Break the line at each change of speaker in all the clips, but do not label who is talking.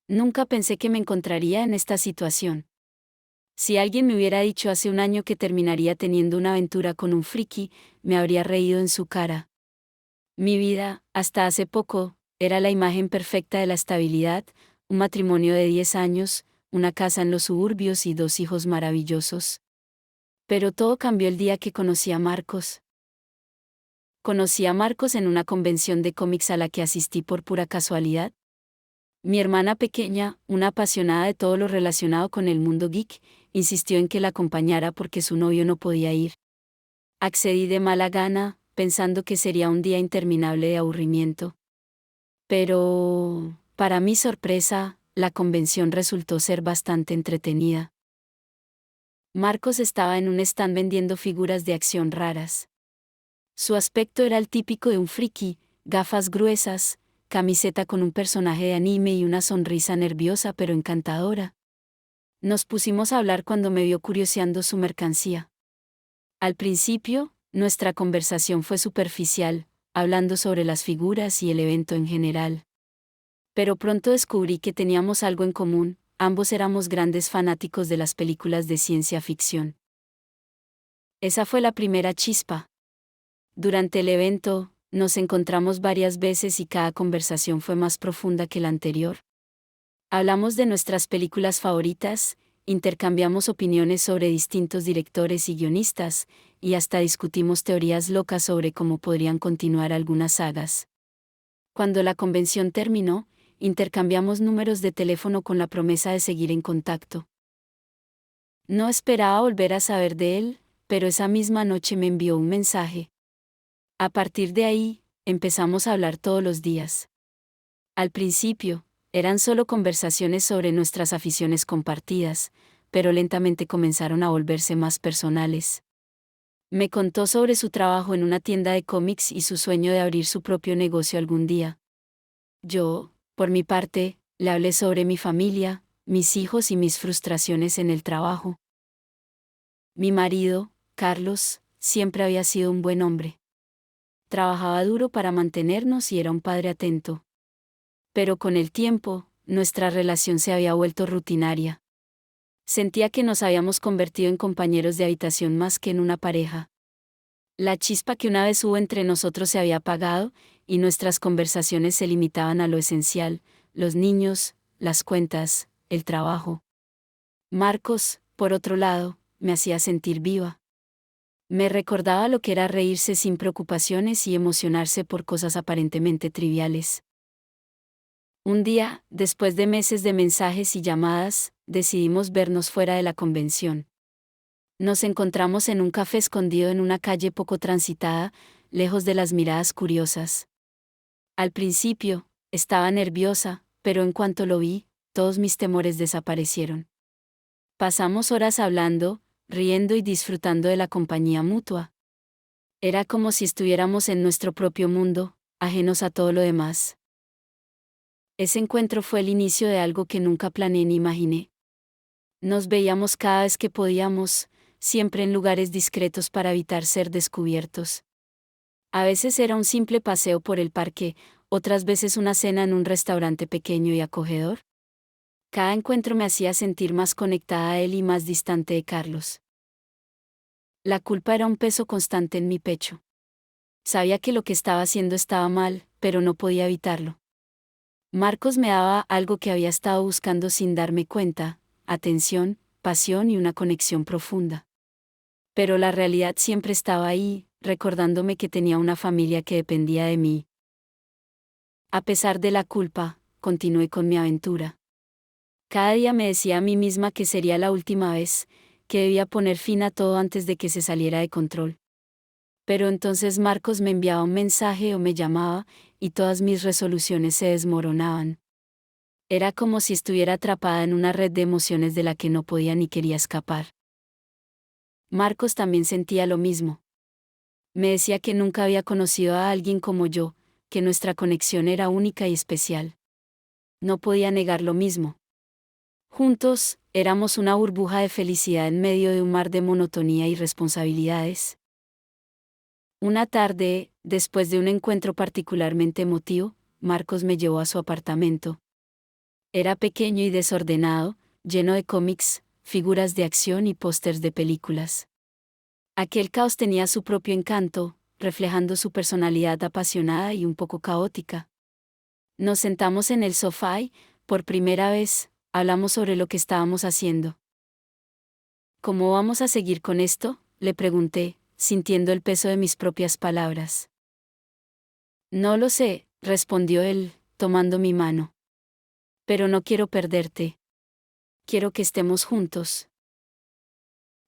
Nunca pensé que me encontraría en esta situación. Si alguien me hubiera dicho hace un año que terminaría teniendo una aventura con un friki, me habría reído en su cara. Mi vida, hasta hace poco, era la imagen perfecta de la estabilidad, un matrimonio de 10 años, una casa en los suburbios y 2 hijos maravillosos. Pero todo cambió el día que conocí a Marcos. Conocí a Marcos en una convención de cómics a la que asistí por pura casualidad. Mi hermana pequeña, una apasionada de todo lo relacionado con el mundo geek, insistió en que la acompañara porque su novio no podía ir. Accedí de mala gana, pensando que sería un día interminable de aburrimiento. Pero, para mi sorpresa, la convención resultó ser bastante entretenida. Marcos estaba en un stand vendiendo figuras de acción raras. Su aspecto era el típico de un friki, gafas gruesas, camiseta con un personaje de anime y una sonrisa nerviosa pero encantadora. Nos pusimos a hablar cuando me vio curioseando su mercancía. Al principio, nuestra conversación fue superficial, hablando sobre las figuras y el evento en general. Pero pronto descubrí que teníamos algo en común, ambos éramos grandes fanáticos de las películas de ciencia ficción. Esa fue la primera chispa. Durante el evento, nos encontramos varias veces y cada conversación fue más profunda que la anterior. Hablamos de nuestras películas favoritas, intercambiamos opiniones sobre distintos directores y guionistas, y hasta discutimos teorías locas sobre cómo podrían continuar algunas sagas. Cuando la convención terminó, intercambiamos números de teléfono con la promesa de seguir en contacto. No esperaba volver a saber de él, pero esa misma noche me envió un mensaje. A partir de ahí, empezamos a hablar todos los días. Al principio, eran solo conversaciones sobre nuestras aficiones compartidas, pero lentamente comenzaron a volverse más personales. Me contó sobre su trabajo en una tienda de cómics y su sueño de abrir su propio negocio algún día. Yo, por mi parte, le hablé sobre mi familia, mis hijos y mis frustraciones en el trabajo. Mi marido, Carlos, siempre había sido un buen hombre. Trabajaba duro para mantenernos y era un padre atento. Pero con el tiempo, nuestra relación se había vuelto rutinaria. Sentía que nos habíamos convertido en compañeros de habitación más que en una pareja. La chispa que una vez hubo entre nosotros se había apagado, y nuestras conversaciones se limitaban a lo esencial: los niños, las cuentas, el trabajo. Marcos, por otro lado, me hacía sentir viva. Me recordaba lo que era reírse sin preocupaciones y emocionarse por cosas aparentemente triviales. Un día, después de meses de mensajes y llamadas, decidimos vernos fuera de la convención. Nos encontramos en un café escondido en una calle poco transitada, lejos de las miradas curiosas. Al principio, estaba nerviosa, pero en cuanto lo vi, todos mis temores desaparecieron. Pasamos horas hablando, riendo y disfrutando de la compañía mutua. Era como si estuviéramos en nuestro propio mundo, ajenos a todo lo demás. Ese encuentro fue el inicio de algo que nunca planeé ni imaginé. Nos veíamos cada vez que podíamos, siempre en lugares discretos para evitar ser descubiertos. A veces era un simple paseo por el parque, otras veces una cena en un restaurante pequeño y acogedor. Cada encuentro me hacía sentir más conectada a él y más distante de Carlos. La culpa era un peso constante en mi pecho. Sabía que lo que estaba haciendo estaba mal, pero no podía evitarlo. Marcos me daba algo que había estado buscando sin darme cuenta: atención, pasión y una conexión profunda. Pero la realidad siempre estaba ahí, recordándome que tenía una familia que dependía de mí. A pesar de la culpa, continué con mi aventura. Cada día me decía a mí misma que sería la última vez, que debía poner fin a todo antes de que se saliera de control. Pero entonces Marcos me enviaba un mensaje o me llamaba, y todas mis resoluciones se desmoronaban. Era como si estuviera atrapada en una red de emociones de la que no podía ni quería escapar. Marcos también sentía lo mismo. Me decía que nunca había conocido a alguien como yo, que nuestra conexión era única y especial. No podía negar lo mismo. Juntos, éramos una burbuja de felicidad en medio de un mar de monotonía y responsabilidades. Una tarde, después de un encuentro particularmente emotivo, Marcos me llevó a su apartamento. Era pequeño y desordenado, lleno de cómics, figuras de acción y pósters de películas. Aquel caos tenía su propio encanto, reflejando su personalidad apasionada y un poco caótica. Nos sentamos en el sofá y, por primera vez, hablamos sobre lo que estábamos haciendo. ¿Cómo vamos a seguir con esto?, le pregunté, sintiendo el peso de mis propias palabras. No lo sé, respondió él, tomando mi mano. Pero no quiero perderte. Quiero que estemos juntos.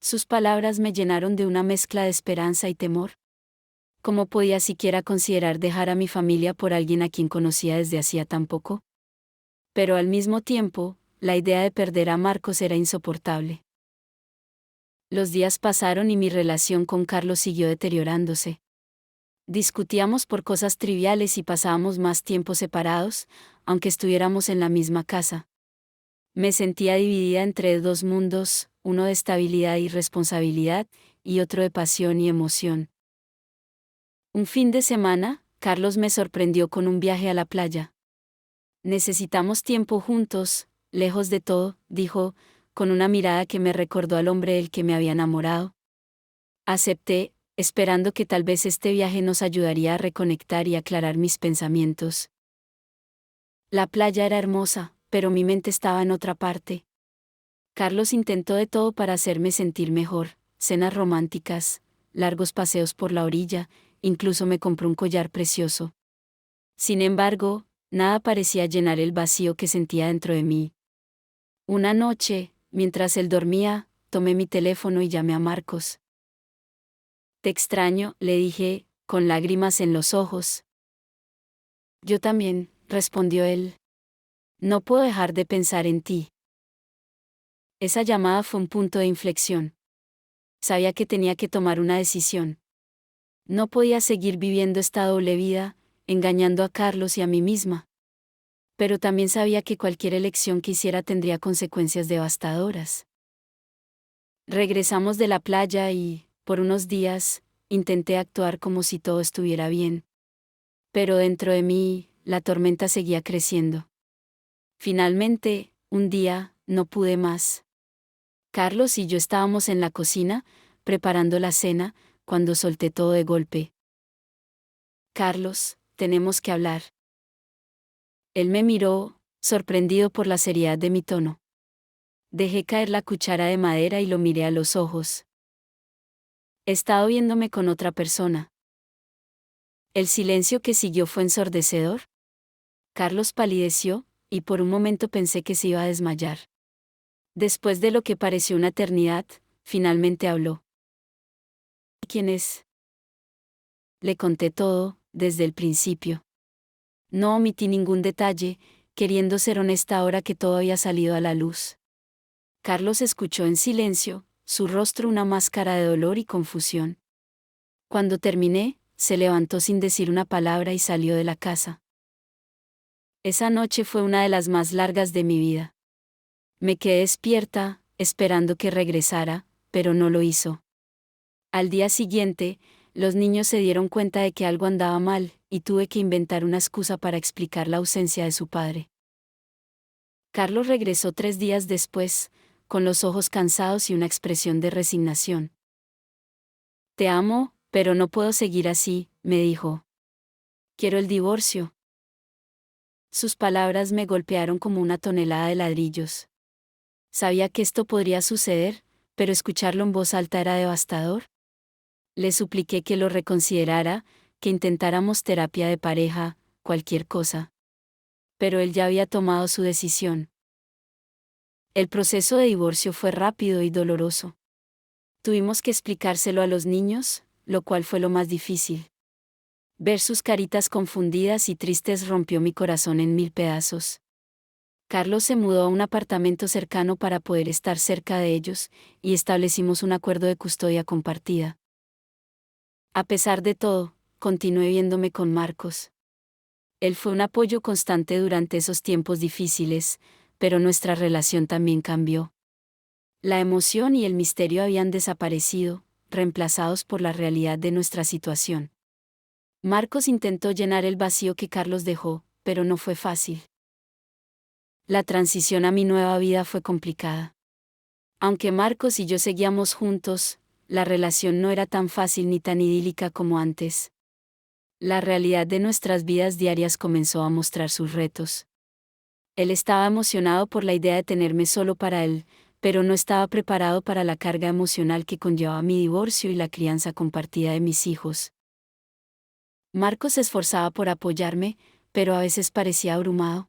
Sus palabras me llenaron de una mezcla de esperanza y temor. ¿Cómo podía siquiera considerar dejar a mi familia por alguien a quien conocía desde hacía tan poco? Pero al mismo tiempo, la idea de perder a Marcos era insoportable. Los días pasaron y mi relación con Carlos siguió deteriorándose. Discutíamos por cosas triviales y pasábamos más tiempo separados, aunque estuviéramos en la misma casa. Me sentía dividida entre dos mundos, uno de estabilidad y responsabilidad, y otro de pasión y emoción. Un fin de semana, Carlos me sorprendió con un viaje a la playa. Necesitamos tiempo juntos, lejos de todo, dijo, con una mirada que me recordó al hombre del que me había enamorado. Acepté, esperando que tal vez este viaje nos ayudaría a reconectar y aclarar mis pensamientos. La playa era hermosa, pero mi mente estaba en otra parte. Carlos intentó de todo para hacerme sentir mejor, cenas románticas, largos paseos por la orilla, incluso me compró un collar precioso. Sin embargo, nada parecía llenar el vacío que sentía dentro de mí. Una noche, mientras él dormía, tomé mi teléfono y llamé a Marcos. Te extraño, le dije, con lágrimas en los ojos. Yo también, respondió él. No puedo dejar de pensar en ti. Esa llamada fue un punto de inflexión. Sabía que tenía que tomar una decisión. No podía seguir viviendo esta doble vida, engañando a Carlos y a mí misma. Pero también sabía que cualquier elección que hiciera tendría consecuencias devastadoras. Regresamos de la playa y, por unos días, intenté actuar como si todo estuviera bien. Pero dentro de mí, la tormenta seguía creciendo. Finalmente, un día, no pude más. Carlos y yo estábamos en la cocina, preparando la cena, cuando solté todo de golpe. Carlos, tenemos que hablar. Él me miró, sorprendido por la seriedad de mi tono. Dejé caer la cuchara de madera y lo miré a los ojos. He estado viéndome con otra persona. El silencio que siguió fue ensordecedor. Carlos palideció, y por un momento pensé que se iba a desmayar. Después de lo que pareció una eternidad, finalmente habló. ¿Quién es? Le conté todo, desde el principio. No omití ningún detalle, queriendo ser honesta ahora que todo había salido a la luz. Carlos escuchó en silencio, su rostro una máscara de dolor y confusión. Cuando terminé, se levantó sin decir una palabra y salió de la casa. Esa noche fue una de las más largas de mi vida. Me quedé despierta, esperando que regresara, pero no lo hizo. Al día siguiente, los niños se dieron cuenta de que algo andaba mal, y tuve que inventar una excusa para explicar la ausencia de su padre. Carlos regresó 3 días después, con los ojos cansados y una expresión de resignación. Te amo, pero no puedo seguir así, me dijo. Quiero el divorcio. Sus palabras me golpearon como una tonelada de ladrillos. Sabía que esto podría suceder, pero escucharlo en voz alta era devastador. Le supliqué que lo reconsiderara, que intentáramos terapia de pareja, cualquier cosa. Pero él ya había tomado su decisión. El proceso de divorcio fue rápido y doloroso. Tuvimos que explicárselo a los niños, lo cual fue lo más difícil. Ver sus caritas confundidas y tristes rompió mi corazón en 1000 pedazos. Carlos se mudó a un apartamento cercano para poder estar cerca de ellos, y establecimos un acuerdo de custodia compartida. A pesar de todo, continué viéndome con Marcos. Él fue un apoyo constante durante esos tiempos difíciles, pero nuestra relación también cambió. La emoción y el misterio habían desaparecido, reemplazados por la realidad de nuestra situación. Marcos intentó llenar el vacío que Carlos dejó, pero no fue fácil. La transición a mi nueva vida fue complicada. Aunque Marcos y yo seguíamos juntos, la relación no era tan fácil ni tan idílica como antes. La realidad de nuestras vidas diarias comenzó a mostrar sus retos. Él estaba emocionado por la idea de tenerme solo para él, pero no estaba preparado para la carga emocional que conllevaba mi divorcio y la crianza compartida de mis hijos. Marcos se esforzaba por apoyarme, pero a veces parecía abrumado.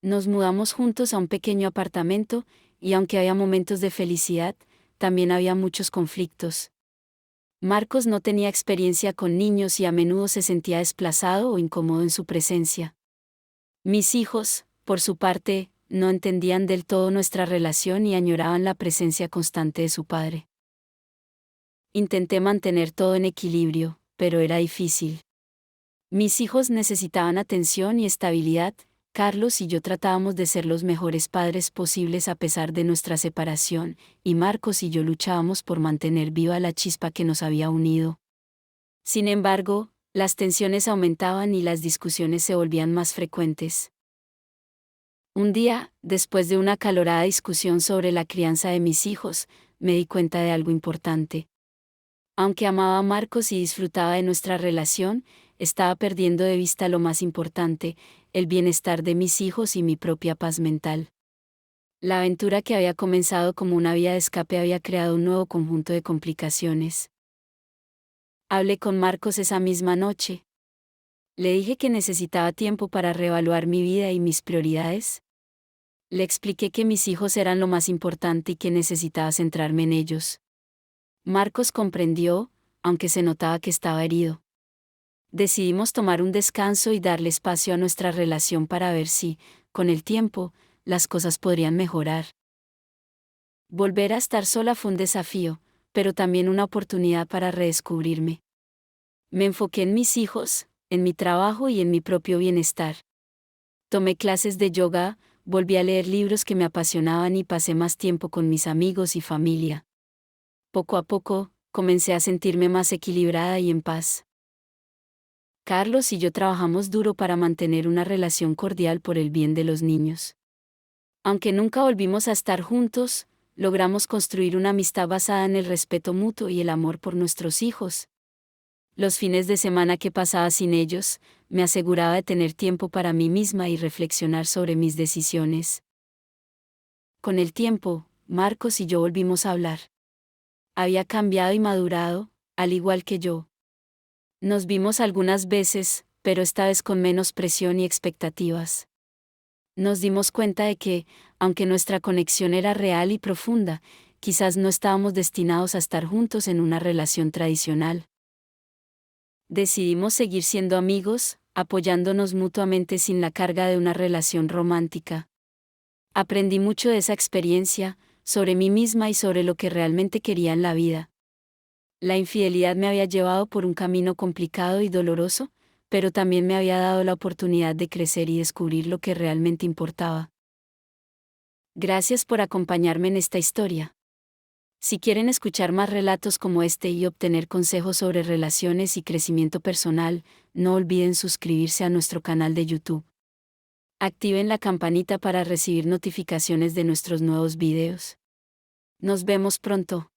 Nos mudamos juntos a un pequeño apartamento, y aunque había momentos de felicidad, también había muchos conflictos. Marcos no tenía experiencia con niños y a menudo se sentía desplazado o incómodo en su presencia. Mis hijos, por su parte, no entendían del todo nuestra relación y añoraban la presencia constante de su padre. Intenté mantener todo en equilibrio, pero era difícil. Mis hijos necesitaban atención y estabilidad. Carlos y yo tratábamos de ser los mejores padres posibles a pesar de nuestra separación, y Marcos y yo luchábamos por mantener viva la chispa que nos había unido. Sin embargo, las tensiones aumentaban y las discusiones se volvían más frecuentes. Un día, después de una acalorada discusión sobre la crianza de mis hijos, me di cuenta de algo importante. Aunque amaba a Marcos y disfrutaba de nuestra relación, estaba perdiendo de vista lo más importante, el bienestar de mis hijos y mi propia paz mental. La aventura que había comenzado como una vía de escape había creado un nuevo conjunto de complicaciones. Hablé con Marcos esa misma noche. Le dije que necesitaba tiempo para reevaluar mi vida y mis prioridades. Le expliqué que mis hijos eran lo más importante y que necesitaba centrarme en ellos. Marcos comprendió, aunque se notaba que estaba herido. Decidimos tomar un descanso y darle espacio a nuestra relación para ver si, con el tiempo, las cosas podrían mejorar. Volver a estar sola fue un desafío, pero también una oportunidad para redescubrirme. Me enfoqué en mis hijos, en mi trabajo y en mi propio bienestar. Tomé clases de yoga, volví a leer libros que me apasionaban y pasé más tiempo con mis amigos y familia. Poco a poco, comencé a sentirme más equilibrada y en paz. Carlos y yo trabajamos duro para mantener una relación cordial por el bien de los niños. Aunque nunca volvimos a estar juntos, logramos construir una amistad basada en el respeto mutuo y el amor por nuestros hijos. Los fines de semana que pasaba sin ellos, me aseguraba de tener tiempo para mí misma y reflexionar sobre mis decisiones. Con el tiempo, Marcos y yo volvimos a hablar. Había cambiado y madurado, al igual que yo. Nos vimos algunas veces, pero esta vez con menos presión y expectativas. Nos dimos cuenta de que, aunque nuestra conexión era real y profunda, quizás no estábamos destinados a estar juntos en una relación tradicional. Decidimos seguir siendo amigos, apoyándonos mutuamente sin la carga de una relación romántica. Aprendí mucho de esa experiencia, sobre mí misma y sobre lo que realmente quería en la vida. La infidelidad me había llevado por un camino complicado y doloroso, pero también me había dado la oportunidad de crecer y descubrir lo que realmente importaba. Gracias por acompañarme en esta historia. Si quieren escuchar más relatos como este y obtener consejos sobre relaciones y crecimiento personal, no olviden suscribirse a nuestro canal de YouTube. Activen la campanita para recibir notificaciones de nuestros nuevos videos. Nos vemos pronto.